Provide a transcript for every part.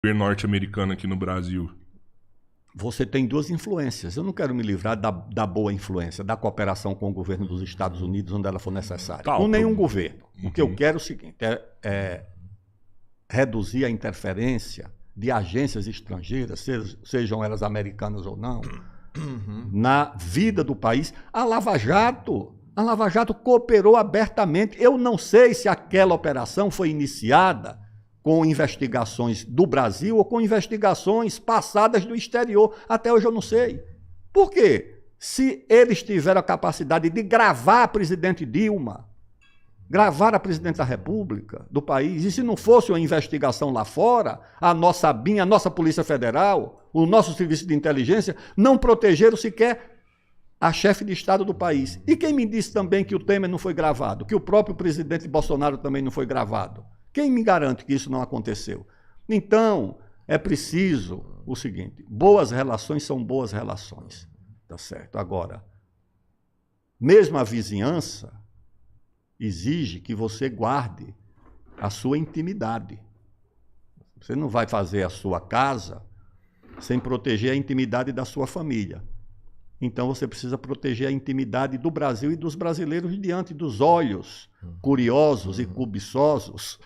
governo norte-americano aqui no Brasil? Você tem duas influências. Eu não quero me livrar da boa influência, da cooperação com o governo dos Estados Unidos, onde ela for necessária. Com nenhum governo. O que eu quero é o seguinte, é reduzir a interferência de agências estrangeiras, sejam elas americanas ou não, na vida do país. A Lava Jato cooperou abertamente. Eu não sei se aquela operação foi iniciada com investigações do Brasil ou com investigações passadas do exterior. Até hoje eu não sei. Por quê? Se eles tiveram a capacidade de gravar a presidente Dilma, gravar a presidente da República do país, e se não fosse uma investigação lá fora, a nossa BIM, a nossa Polícia Federal, o nosso Serviço de Inteligência, não protegeram sequer a chefe de Estado do país. E quem me disse também que o Temer não foi gravado, que o próprio presidente Bolsonaro também não foi gravado? Quem me garante que isso não aconteceu? Então, é preciso o seguinte, boas relações são boas relações, tá certo? Agora, mesmo a vizinhança exige que você guarde a sua intimidade. Você não vai fazer a sua casa sem proteger a intimidade da sua família. Então você precisa proteger a intimidade do Brasil e dos brasileiros diante dos olhos curiosos e cobiçosos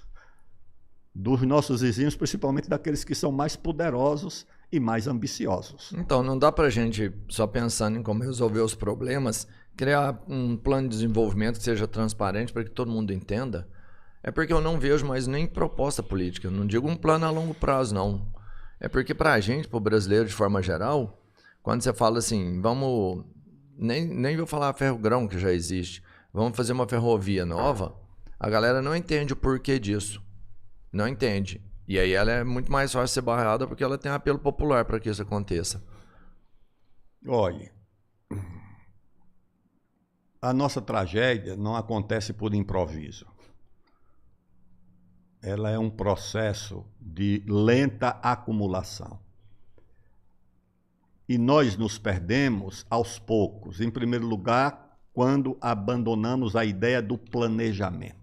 dos nossos vizinhos, principalmente daqueles que são mais poderosos e mais ambiciosos. Então, não dá para a gente, só pensando em como resolver os problemas, criar um plano de desenvolvimento que seja transparente para que todo mundo entenda. É porque eu não vejo mais nem proposta política. Eu não digo um plano a longo prazo, não. É porque para a gente, para o brasileiro de forma geral, quando você fala assim, vamos... Nem vou falar ferro-grão, que já existe. Vamos fazer uma ferrovia nova. A galera não entende o porquê disso. Não entende. E aí ela é muito mais fácil de ser barrada porque ela tem apelo popular para que isso aconteça. Olhe, a nossa tragédia não acontece por improviso. Ela é um processo de lenta acumulação. E nós nos perdemos aos poucos. Em primeiro lugar, quando abandonamos a ideia do planejamento.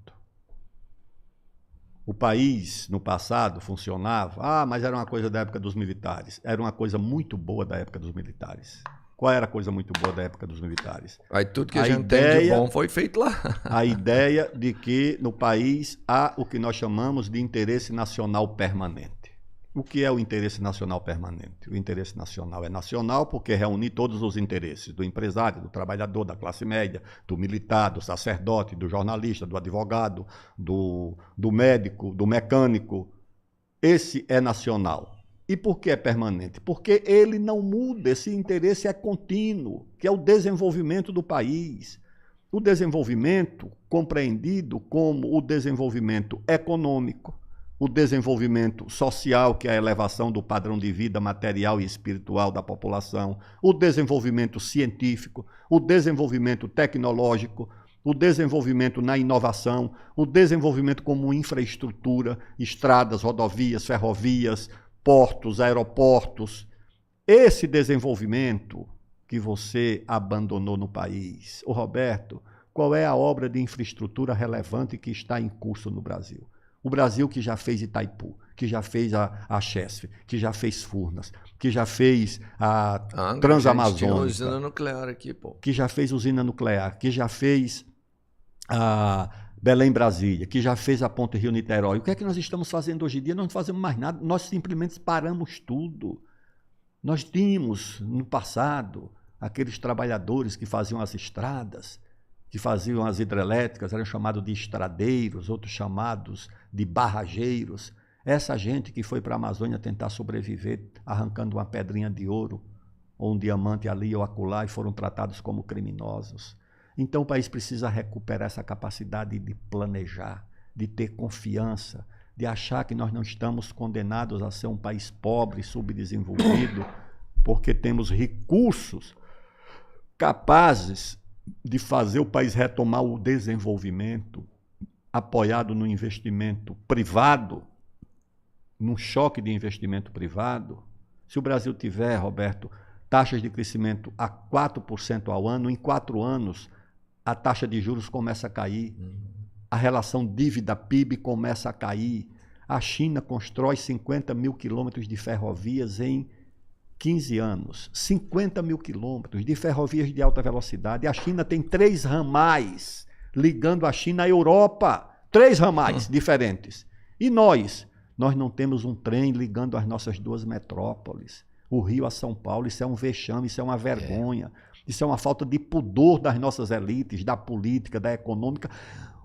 O país, no passado, funcionava, mas era uma coisa da época dos militares. Era uma coisa muito boa da época dos militares. Qual era a coisa muito boa da época dos militares? Aí tudo que a gente tem de bom foi feito lá. A ideia de que no país há o que nós chamamos de interesse nacional permanente. O que é o interesse nacional permanente? O interesse nacional é nacional porque reúne todos os interesses do empresário, do trabalhador, da classe média, do militar, do sacerdote, do jornalista, do advogado, do médico, do mecânico. Esse é nacional. E por que é permanente? Porque ele não muda, esse interesse é contínuo, que é o desenvolvimento do país. O desenvolvimento compreendido como o desenvolvimento econômico, o desenvolvimento social, que é a elevação do padrão de vida material e espiritual da população, o desenvolvimento científico, o desenvolvimento tecnológico, o desenvolvimento na inovação, o desenvolvimento como infraestrutura, estradas, rodovias, ferrovias, portos, aeroportos. Esse desenvolvimento que você abandonou no país. Ô Roberto, qual é a obra de infraestrutura relevante que está em curso no Brasil? O Brasil que já fez Itaipu, que já fez a Chesf, que já fez Furnas, que já fez a Transamazônica. Usina nuclear aqui, pô. Que já fez usina nuclear, que já fez a Belém-Brasília, que já fez a Ponte Rio-Niterói. O que é que nós estamos fazendo hoje em dia? Nós não fazemos mais nada, nós simplesmente paramos tudo. Nós tínhamos, no passado, aqueles trabalhadores que faziam as estradas, que faziam as hidrelétricas, eram chamados de estradeiros, outros chamados de barrageiros. Essa gente que foi para a Amazônia tentar sobreviver, arrancando uma pedrinha de ouro, ou um diamante ali ou acolá, e foram tratados como criminosos. Então o país precisa recuperar essa capacidade de planejar, de ter confiança, de achar que nós não estamos condenados a ser um país pobre, subdesenvolvido, porque temos recursos capazes de fazer o país retomar o desenvolvimento apoiado no investimento privado, num choque de investimento privado. Se o Brasil tiver, Roberto, taxas de crescimento a 4% ao ano, em 4 anos a taxa de juros começa a cair, a relação dívida-PIB começa a cair, A China constrói 50 mil quilômetros de ferrovias em 15 anos. 50 mil quilômetros de ferrovias de alta velocidade. A China tem 3 ramais ligando a China à Europa. 3 ramais diferentes. E nós não temos um trem ligando as nossas 2 metrópoles. O Rio a São Paulo, isso é um vexame, isso é uma vergonha. Isso é uma falta de pudor das nossas elites, da política, da econômica.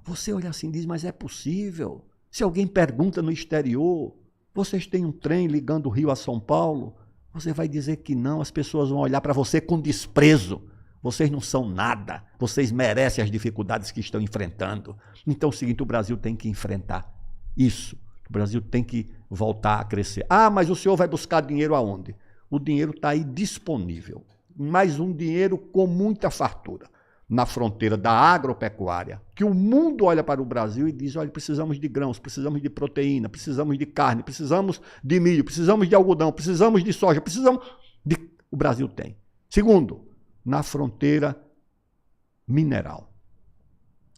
Você olha assim e diz, mas é possível? Se alguém pergunta no exterior, vocês têm um trem ligando o Rio a São Paulo? Você vai dizer que não, as pessoas vão olhar para você com desprezo. Vocês não são nada, vocês merecem as dificuldades que estão enfrentando. Então é o seguinte, o Brasil tem que enfrentar isso. O Brasil tem que voltar a crescer. Ah, mas o senhor vai buscar dinheiro aonde? O dinheiro está aí disponível. Mas um dinheiro com muita fartura. Na fronteira da agropecuária, que o mundo olha para o Brasil e diz, olha, precisamos de grãos, precisamos de proteína, precisamos de carne, precisamos de milho, precisamos de algodão, precisamos de soja, precisamos de... O Brasil tem. Segundo, na fronteira mineral.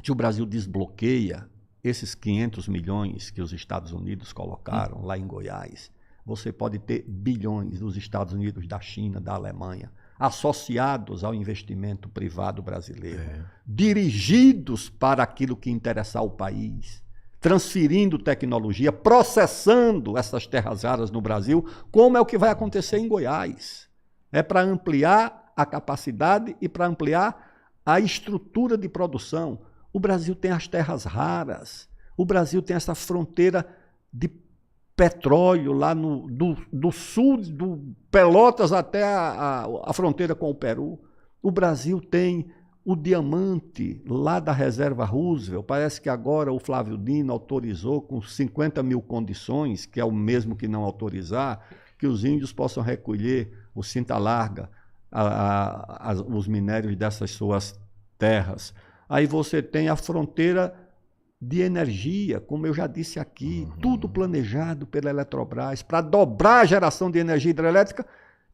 Se o Brasil desbloqueia esses 500 milhões que os Estados Unidos colocaram lá em Goiás, você pode ter bilhões dos Estados Unidos, da China, da Alemanha, associados ao investimento privado brasileiro, dirigidos para aquilo que interessar ao país, transferindo tecnologia, processando essas terras raras no Brasil, como é o que vai acontecer em Goiás. É para ampliar a capacidade e para ampliar a estrutura de produção. O Brasil tem as terras raras, o Brasil tem essa fronteira de petróleo lá do sul, do Pelotas até a fronteira com o Peru. O Brasil tem o diamante lá da reserva Roosevelt. Parece que agora o Flávio Dino autorizou com 50 mil condições, que é o mesmo que não autorizar, que os índios possam recolher o cinta larga, os minérios dessas suas terras. Aí você tem a fronteira de energia, como eu já disse aqui, tudo planejado pela Eletrobras para dobrar a geração de energia hidrelétrica.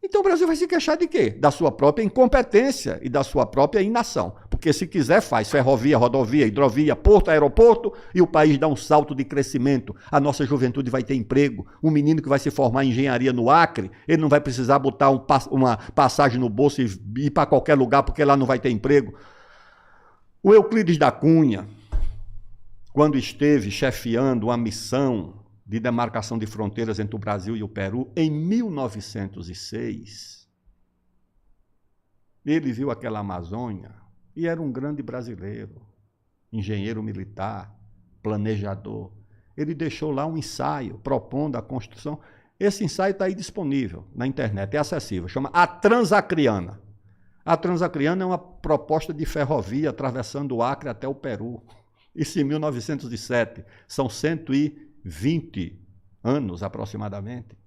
Então o Brasil vai se queixar de quê? Da sua própria incompetência e da sua própria inação. Porque se quiser faz ferrovia, rodovia, hidrovia, porto, aeroporto e o país dá um salto de crescimento. A nossa juventude vai ter emprego. Um menino que vai se formar em engenharia no Acre, ele não vai precisar botar uma passagem no bolso e ir para qualquer lugar porque lá não vai ter emprego. O Euclides da Cunha, quando esteve chefiando uma missão de demarcação de fronteiras entre o Brasil e o Peru, em 1906, ele viu aquela Amazônia e era um grande brasileiro, engenheiro militar, planejador. Ele deixou lá um ensaio propondo a construção. Esse ensaio está aí disponível na internet, é acessível, chama A Transacriana. A Transacriana é uma proposta de ferrovia atravessando o Acre até o Peru. Isso em 1907, são 120 anos aproximadamente.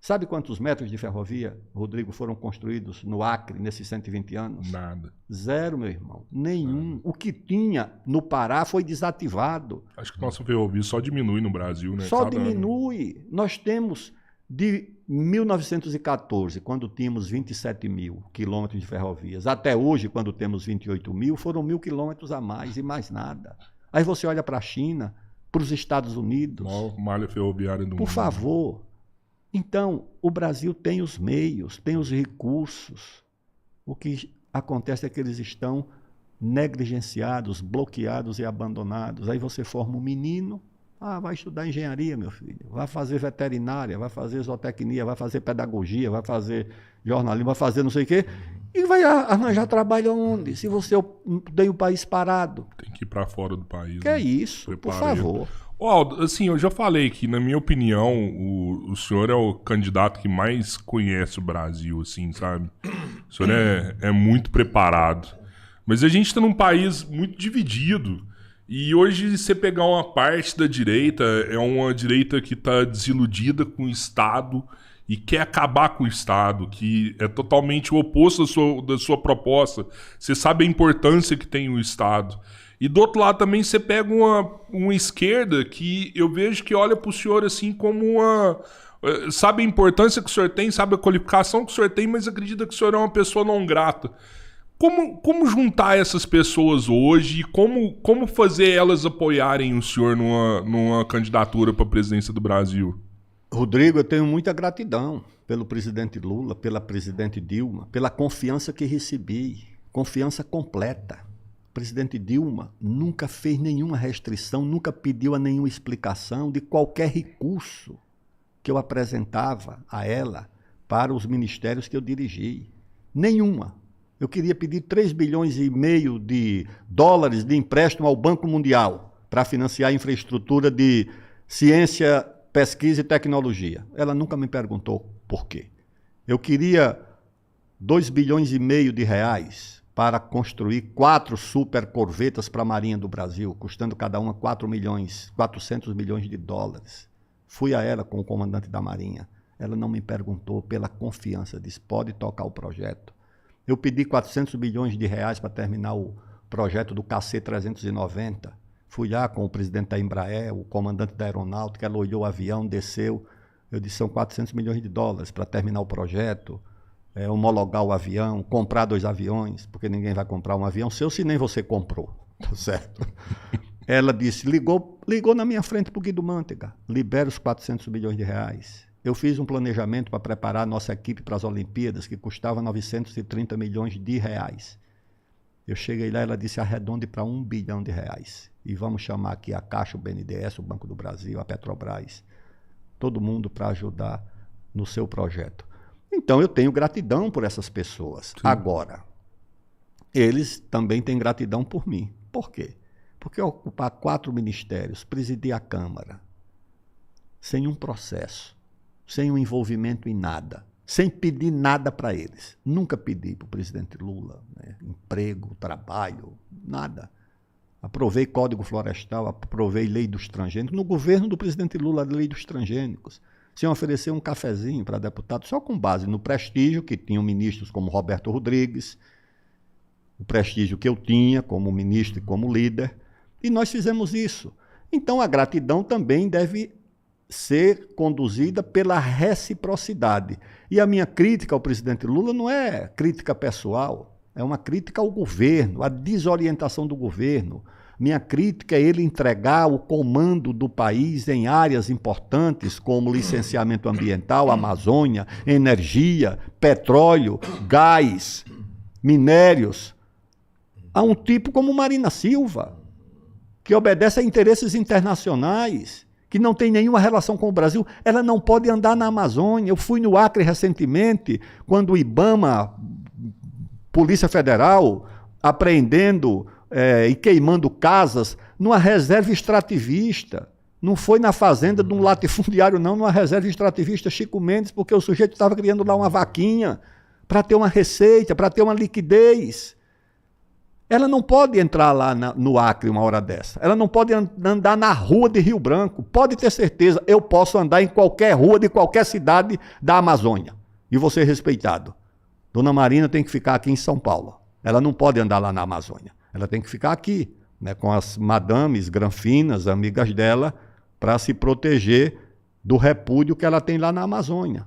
Sabe quantos metros de ferrovia, Rodrigo, foram construídos no Acre nesses 120 anos? Nada. 0, meu irmão, nenhum. O que tinha no Pará foi desativado. Acho que nossa ferrovia só diminui no Brasil, né? Só diminui. Nós temos, de 1914, quando tínhamos 27 mil quilômetros de ferrovias, até hoje, quando temos 28 mil, foram 1.000 quilômetros a mais e mais nada. Aí você olha para a China, para os Estados Unidos. Maior malha ferroviária do mundo. Por favor. Então, o Brasil tem os meios, tem os recursos. O que acontece é que eles estão negligenciados, bloqueados e abandonados. Aí você forma um menino, vai estudar engenharia, meu filho. Vai fazer veterinária, vai fazer zootecnia, vai fazer pedagogia, vai fazer jornalismo, vai fazer não sei o quê. E vai arranjar trabalho onde? Se você tem o país parado. Tem que ir para fora do país. Que é isso, por favor. Aldo, assim, eu já falei que, na minha opinião, o senhor é o candidato que mais conhece o Brasil, assim, sabe? O senhor é muito preparado. Mas a gente está num país muito dividido. E hoje, você pegar uma parte da direita, é uma direita que está desiludida com o Estado e quer acabar com o Estado, que é totalmente o oposto da sua proposta. Você sabe a importância que tem o Estado. E do outro lado também você pega uma esquerda que eu vejo que olha para o senhor assim como uma... Sabe a importância que o senhor tem, sabe a qualificação que o senhor tem, mas acredita que o senhor é uma pessoa não grata. Como juntar essas pessoas hoje e como fazer elas apoiarem o senhor numa candidatura para a presidência do Brasil? Rodrigo, eu tenho muita gratidão pelo presidente Lula, pela presidente Dilma, pela confiança que recebi, confiança completa. O presidente Dilma nunca fez nenhuma restrição, nunca pediu a nenhuma explicação de qualquer recurso que eu apresentava a ela para os ministérios que eu dirigi. Nenhuma. Eu queria pedir 3,5 bilhões de dólares de empréstimo ao Banco Mundial para financiar a infraestrutura de ciência, pesquisa e tecnologia. Ela nunca me perguntou por quê. Eu queria 2,5 bilhões de reais para construir 4 super corvetas para a Marinha do Brasil, custando cada uma 400 milhões de dólares. Fui a ela com o comandante da Marinha. Ela não me perguntou, pela confiança, disse, pode tocar o projeto. Eu pedi 400 milhões de reais para terminar o projeto do KC-390. Fui lá com o presidente da Embraer, o comandante da aeronáutica, ela olhou o avião, desceu. Eu disse, são 400 milhões de dólares para terminar o projeto, homologar o avião, comprar 2 aviões, porque ninguém vai comprar um avião seu se nem você comprou, tá certo? Ela disse, ligou na minha frente para o Guido Mantega, libera os 400 milhões de reais. Eu fiz um planejamento para preparar a nossa equipe para as Olimpíadas, que custava 930 milhões de reais. Eu cheguei lá, ela disse, arredonde para 1 bilhão de reais. E vamos chamar aqui a Caixa, o BNDES, o Banco do Brasil, a Petrobras, todo mundo para ajudar no seu projeto. Então, eu tenho gratidão por essas pessoas. Sim. Agora, eles também têm gratidão por mim. Por quê? Porque eu ocupar 4 ministérios, presidir a Câmara, sem um processo, sem um envolvimento em nada, sem pedir nada para eles. Nunca pedi para o presidente Lula, né? Emprego, trabalho, nada. Aprovei Código Florestal, aprovei Lei dos Transgênicos. No governo do presidente Lula, a Lei dos Transgênicos. Sem oferecer um cafezinho para deputado, só com base no prestígio que tinham ministros como Roberto Rodrigues, o prestígio que eu tinha como ministro e como líder, e nós fizemos isso. Então, a gratidão também deve ser conduzida pela reciprocidade. E a minha crítica ao presidente Lula não é crítica pessoal, é uma crítica ao governo, à desorientação do governo. Minha crítica é ele entregar o comando do país em áreas importantes como licenciamento ambiental, Amazônia, energia, petróleo, gás, minérios, a um tipo como Marina Silva, que obedece a interesses internacionais, que não tem nenhuma relação com o Brasil. Ela não pode andar na Amazônia. Eu fui no Acre recentemente, quando o IBAMA, Polícia Federal, apreendendo e queimando casas numa reserva extrativista. Não foi na fazenda de um latifundiário, não, numa reserva extrativista Chico Mendes, porque o sujeito estava criando lá uma vaquinha para ter uma receita, para ter uma liquidez. Ela não pode entrar lá no Acre uma hora dessa. Ela não pode andar na rua de Rio Branco. Pode ter certeza, eu posso andar em qualquer rua de qualquer cidade da Amazônia. E vou ser respeitado. Dona Marina tem que ficar aqui em São Paulo. Ela não pode andar lá na Amazônia. Ela tem que ficar aqui, né, com as madames granfinas, amigas dela, para se proteger do repúdio que ela tem lá na Amazônia.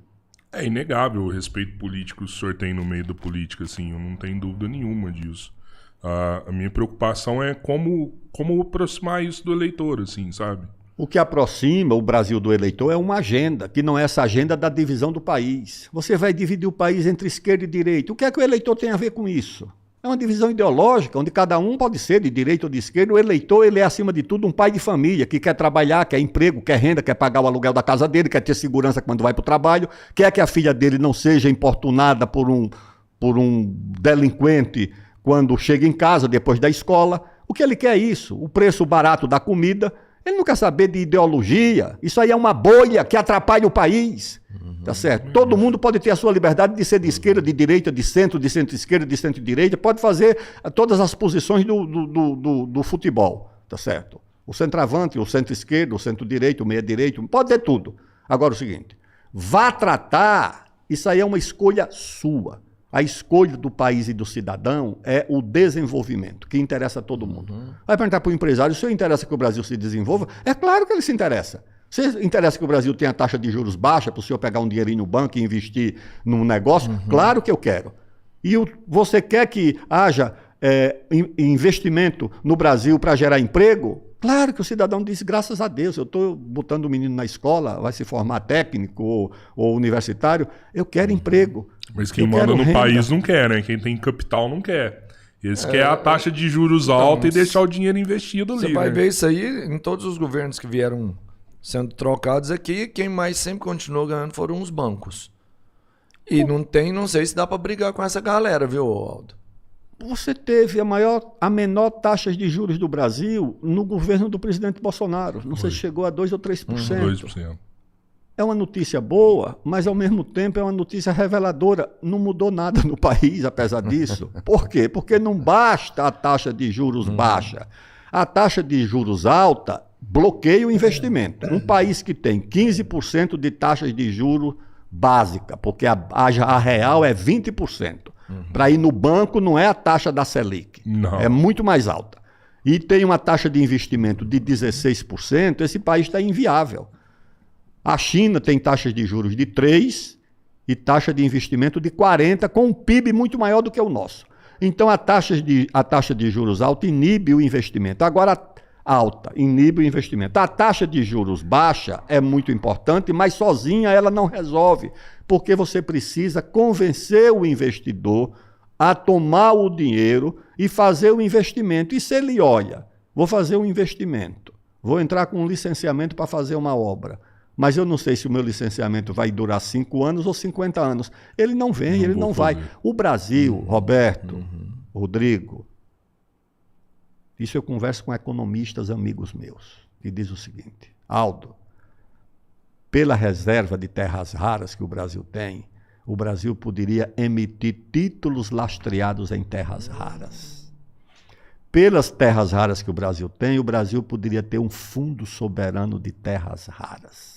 É inegável o respeito político que o senhor tem no meio da política, assim, eu não tenho dúvida nenhuma disso. A minha preocupação é como aproximar isso do eleitor, assim, sabe? O que aproxima o Brasil do eleitor é uma agenda, que não é essa agenda da divisão do país. Você vai dividir o país entre esquerda e direita. O que é que o eleitor tem a ver com isso? É uma divisão ideológica, onde cada um pode ser de direita ou de esquerda. O eleitor, ele é, acima de tudo, um pai de família, que quer trabalhar, quer emprego, quer renda, quer pagar o aluguel da casa dele, quer ter segurança quando vai para o trabalho, quer que a filha dele não seja importunada por um delinquente quando chega em casa, depois da escola. O que ele quer é isso, o preço barato da comida. Ele não quer saber de ideologia. Isso aí é uma bolha que atrapalha o país. Tá certo? Todo mundo pode ter a sua liberdade de ser de esquerda, de direita, de centro-esquerda, de centro-direita. Pode fazer todas as posições do futebol. Tá certo? O centroavante, o centro-esquerdo, o centro-direito, o meia-direito. Pode ter tudo. Agora é o seguinte. Vá tratar. Isso aí é uma escolha sua. A escolha do país e do cidadão é o desenvolvimento, que interessa a todo mundo. Vai perguntar para o empresário, se interessa que o Brasil se desenvolva? É claro que ele se interessa. Se interessa que o Brasil tenha taxa de juros baixa, para o senhor pegar um dinheirinho no banco e investir num negócio? Claro que eu quero. E você quer que haja investimento no Brasil para gerar emprego? Claro que o cidadão diz, graças a Deus, eu estou botando o menino na escola, vai se formar técnico ou universitário, eu quero emprego. Mas quem manda no país não quer, né? Quem tem capital não quer. Eles querem a taxa de juros alta e deixar o dinheiro investido ali. Você vai ver isso aí em todos os governos que vieram sendo trocados aqui, quem mais sempre continuou ganhando foram os bancos. E não sei se dá para brigar com essa galera, viu, Aldo? Você teve a menor taxa de juros do Brasil no governo do presidente Bolsonaro. Não sei se chegou a 2% ou 3%. 2%. É uma notícia boa, mas ao mesmo tempo é uma notícia reveladora. Não mudou nada no país, apesar disso. Por quê? Porque não basta a taxa de juros baixa. A taxa de juros alta bloqueia o investimento. Um país que tem 15% de taxas de juros básica, porque a real é 20%. Para ir no banco não é a taxa da Selic, é muito mais alta. E tem uma taxa de investimento de 16%, esse país está inviável. A China tem taxas de juros de 3% e taxa de investimento de 40%, com um PIB muito maior do que o nosso. Então a taxa de juros alta inibe o investimento. Agora, alta inibe o investimento. A taxa de juros baixa é muito importante, mas sozinha ela não resolve, porque você precisa convencer o investidor a tomar o dinheiro e fazer o investimento. E se ele olha, vou fazer um investimento, vou entrar com um licenciamento para fazer uma obra, mas eu não sei se o meu licenciamento vai durar 5 anos ou 50 anos. Ele não vem, ele não vai. O Brasil, Roberto, Rodrigo, isso eu converso com economistas amigos meus, que diz o seguinte: Aldo, pela reserva de terras raras que o Brasil tem, o Brasil poderia emitir títulos lastreados em terras raras. Pelas terras raras que o Brasil tem, o Brasil poderia ter um fundo soberano de terras raras.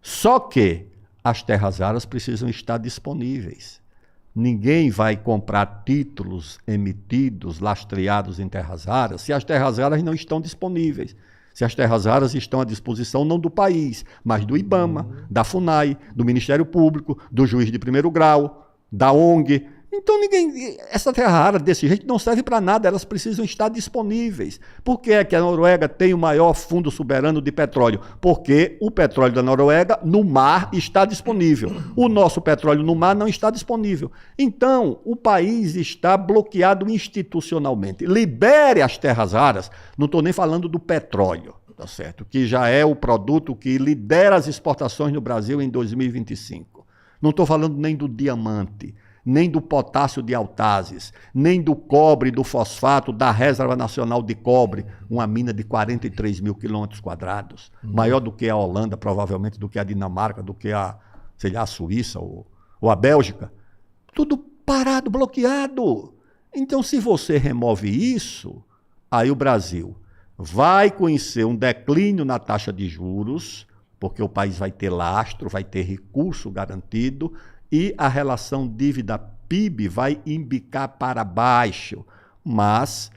Só que as terras raras precisam estar disponíveis. Ninguém vai comprar títulos emitidos, lastreados em terras raras, se as terras raras não estão disponíveis. Se as terras raras estão à disposição não do país, mas do IBAMA, da FUNAI, do Ministério Público, do juiz de primeiro grau, da ONG. Então essa terra rara desse jeito não serve para nada, elas precisam estar disponíveis. Por que é que a Noruega tem o maior fundo soberano de petróleo? Porque o petróleo da Noruega no mar está disponível. O nosso petróleo no mar não está disponível. Então, o país está bloqueado institucionalmente. Libere as terras raras, não estou nem falando do petróleo, tá certo? Que já é o produto que lidera as exportações no Brasil em 2025. Não estou falando nem do diamante, nem do potássio de Altazes, nem do cobre, do fosfato, da Reserva Nacional de Cobre, uma mina de 43 mil quilômetros quadrados, maior do que a Holanda, provavelmente, do que a Dinamarca, do que a Suíça ou a Bélgica. Tudo parado, bloqueado. Então, se você remove isso, aí o Brasil vai conhecer um declínio na taxa de juros, porque o país vai ter lastro, vai ter recurso garantido, e a relação dívida-PIB vai embicar para baixo. Mas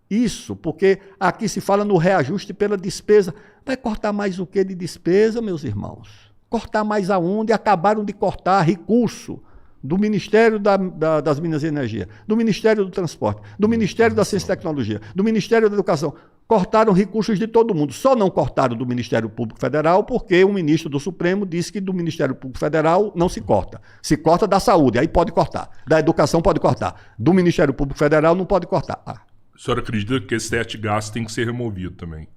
isso, porque aqui se fala no reajuste pela despesa. Vai cortar mais o que de despesa, meus irmãos? Cortar mais aonde? Acabaram de cortar recurso do Ministério das Minas e Energia, do Ministério do Transporte, do Ministério da Ciência e Tecnologia, do Ministério da Educação. Cortaram recursos de todo mundo. Só não cortaram do Ministério Público Federal porque o ministro do Supremo disse que do Ministério Público Federal não se corta. Se corta da saúde, aí pode cortar. Da educação pode cortar. Do Ministério Público Federal não pode cortar. A senhora acredita que esse teto de gasto tem que ser removido também?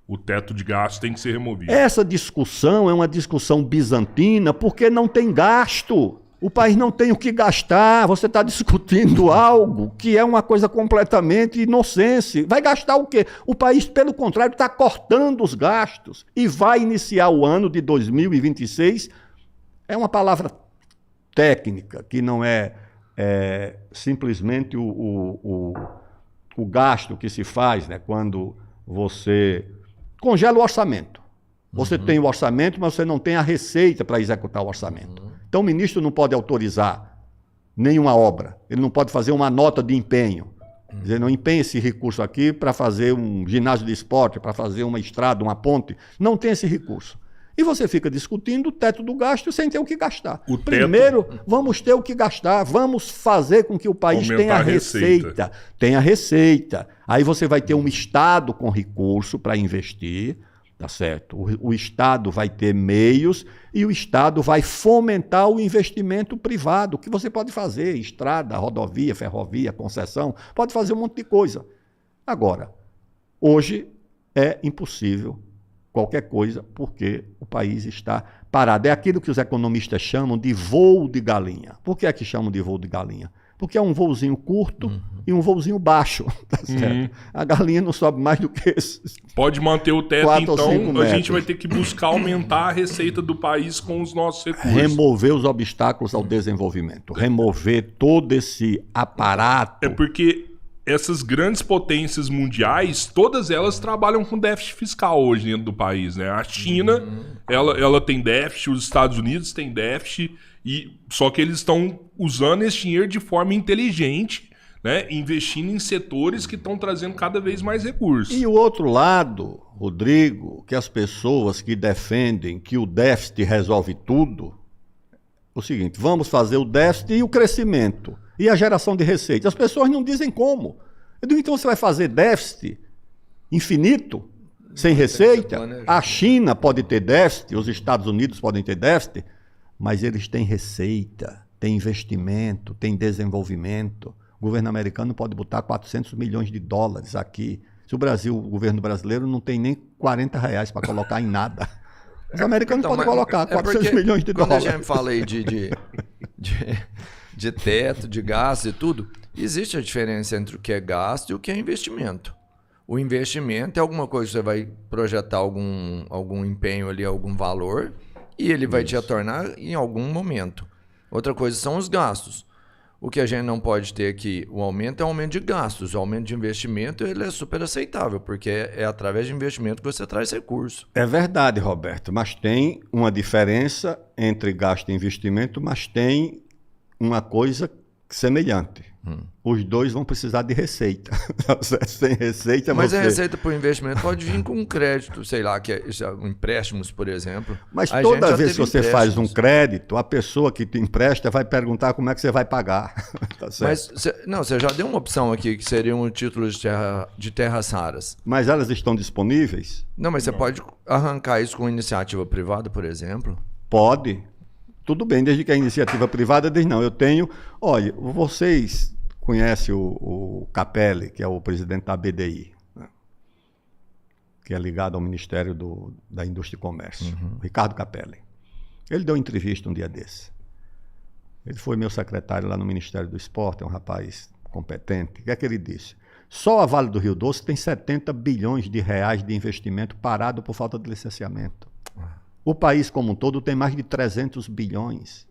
O teto de gasto tem que ser removido. Essa discussão é uma discussão bizantina porque não tem gasto. O país não tem o que gastar, você está discutindo algo que é uma coisa completamente inocente. Vai gastar o quê? O país, pelo contrário, está cortando os gastos e vai iniciar o ano de 2026. É uma palavra técnica, que não é simplesmente o gasto que se faz, né, quando você congela o orçamento. Você tem o orçamento, mas você não tem a receita para executar o orçamento. Então o ministro não pode autorizar nenhuma obra, ele não pode fazer uma nota de empenho. Dizer, não empenha esse recurso aqui para fazer um ginásio de esporte, para fazer uma estrada, uma ponte. Não tem esse recurso. E você fica discutindo o teto do gasto sem ter o que gastar. Primeiro, vamos ter o que gastar, vamos fazer com que o país tenha receita. Tenha receita. Aí você vai ter um Estado com recurso para investir, tá certo? O Estado vai ter meios e o Estado vai fomentar o investimento privado, que você pode fazer, estrada, rodovia, ferrovia, concessão, pode fazer um monte de coisa. Agora, hoje é impossível qualquer coisa, porque o país está parado. É aquilo que os economistas chamam de voo de galinha. Por que é que chamam de voo de galinha? Porque é um voozinho curto e um voozinho baixo. Tá certo? A galinha não sobe mais do que esses. Pode manter o teto, então a gente vai ter que buscar aumentar a receita do país com os nossos recursos. Remover os obstáculos ao desenvolvimento. Remover todo esse aparato. É porque essas grandes potências mundiais, todas elas trabalham com déficit fiscal hoje dentro do país, né? A China, ela tem déficit, os Estados Unidos têm déficit, só que eles estão usando esse dinheiro de forma inteligente, né? Investindo em setores que estão trazendo cada vez mais recursos. E o outro lado, Rodrigo, que as pessoas que defendem que o déficit resolve tudo, o seguinte, vamos fazer o déficit e o crescimento. E a geração de receita. As pessoas não dizem como. Eu digo, então você vai fazer déficit infinito, sem receita? A China pode ter déficit, os Estados Unidos podem ter déficit, mas eles têm receita, têm investimento, têm desenvolvimento. O governo americano pode botar 400 milhões de dólares aqui. Se o governo brasileiro não tem nem 40 reais para colocar em nada. Os americanos podem colocar 400 milhões de dólares. Quando a gente fala aí de teto, de gasto e tudo, existe a diferença entre o que é gasto e o que é investimento. O investimento é alguma coisa que você vai projetar algum empenho ali, algum valor, e ele vai te retornar em algum momento. Outra coisa são os gastos. O que a gente não pode ter aqui, o aumento é o aumento de gastos. O aumento de investimento ele é super aceitável, porque é através de investimento que você traz recurso. É verdade, Roberto, mas tem uma diferença entre gasto e investimento, mas tem uma coisa semelhante. Os dois vão precisar de receita. Sem receita, mas a receita por investimento pode vir com um crédito, sei lá, empréstimos, por exemplo. Mas toda vez que você faz um crédito, a pessoa que te empresta vai perguntar como é que você vai pagar. Tá certo? Mas você já deu uma opção aqui, que seria um título de terras raras. Mas elas estão disponíveis? Não, mas você pode arrancar isso com iniciativa privada, por exemplo? Pode. Tudo bem, desde que a iniciativa privada diz não. Eu tenho... Olha, vocês conhecem o Capelli, que é o presidente da BDI, né? Que é ligado ao Ministério da Indústria e Comércio, Ricardo Capelli. Ele deu entrevista um dia desse. Ele foi meu secretário lá no Ministério do Esporte, é um rapaz competente. O que é que ele disse? Só a Vale do Rio Doce tem 70 bilhões de reais de investimento parado por falta de licenciamento. O país como um todo tem mais de 300 bilhões.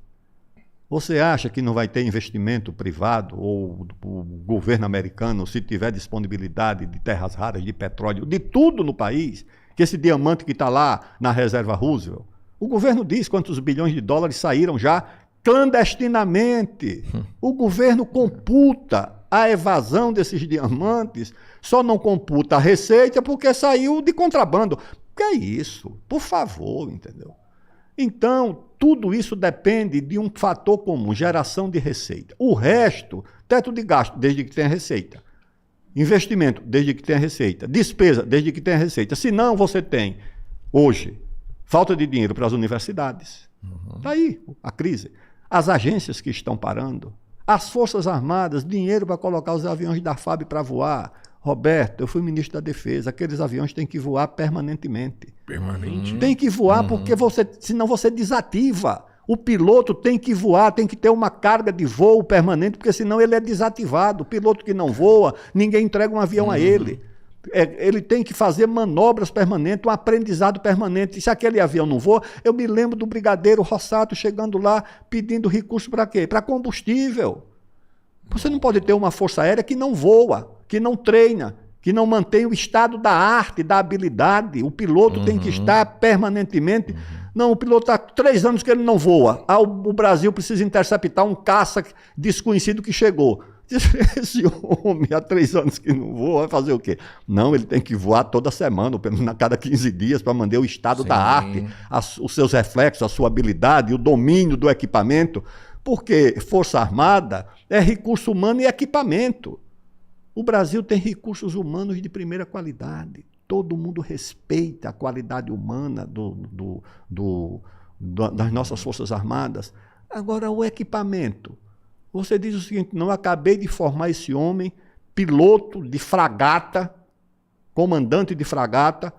Você acha que não vai ter investimento privado ou o governo americano, se tiver disponibilidade de terras raras, de petróleo, de tudo no país, que esse diamante que está lá na reserva Roosevelt, o governo diz quantos bilhões de dólares saíram já clandestinamente. O governo computa a evasão desses diamantes, só não computa a receita porque saiu de contrabando. Que é isso? Por favor, entendeu? Então, tudo isso depende de um fator comum, geração de receita. O resto, teto de gasto, desde que tenha receita. Investimento, desde que tenha receita. Despesa, desde que tenha receita. Se não, você tem, hoje, falta de dinheiro para as universidades. Está aí a crise. As agências que estão parando. As Forças Armadas, dinheiro para colocar os aviões da FAB para voar. Roberto, eu fui ministro da Defesa, aqueles aviões têm que voar permanentemente. Permanente? Tem que voar porque senão você desativa. O piloto tem que voar, tem que ter uma carga de voo permanente, porque senão ele é desativado. O piloto que não voa, ninguém entrega um avião a ele. Ele tem que fazer manobras permanentes, um aprendizado permanente. E se aquele avião não voa, eu me lembro do brigadeiro Rossato chegando lá pedindo recurso para quê? Para combustível. Você não pode ter uma força aérea que não voa, que não treina, que não mantém o estado da arte, da habilidade. O piloto tem que estar permanentemente... Não, o piloto está 3 anos que ele não voa. O Brasil precisa interceptar um caça desconhecido que chegou. Esse homem, há 3 anos que não voa, vai fazer o quê? Não, ele tem que voar toda semana, ou pelo menos a cada 15 dias, para manter o estado da arte, os seus reflexos, a sua habilidade, o domínio do equipamento, porque Força Armada é recurso humano e equipamento. O Brasil tem recursos humanos de primeira qualidade. Todo mundo respeita a qualidade humana das nossas Forças Armadas. Agora, o equipamento. Você diz o seguinte, não, acabei de formar esse homem, piloto de fragata, comandante de fragata,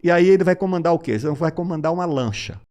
e aí ele vai comandar o quê? Ele vai comandar uma lancha.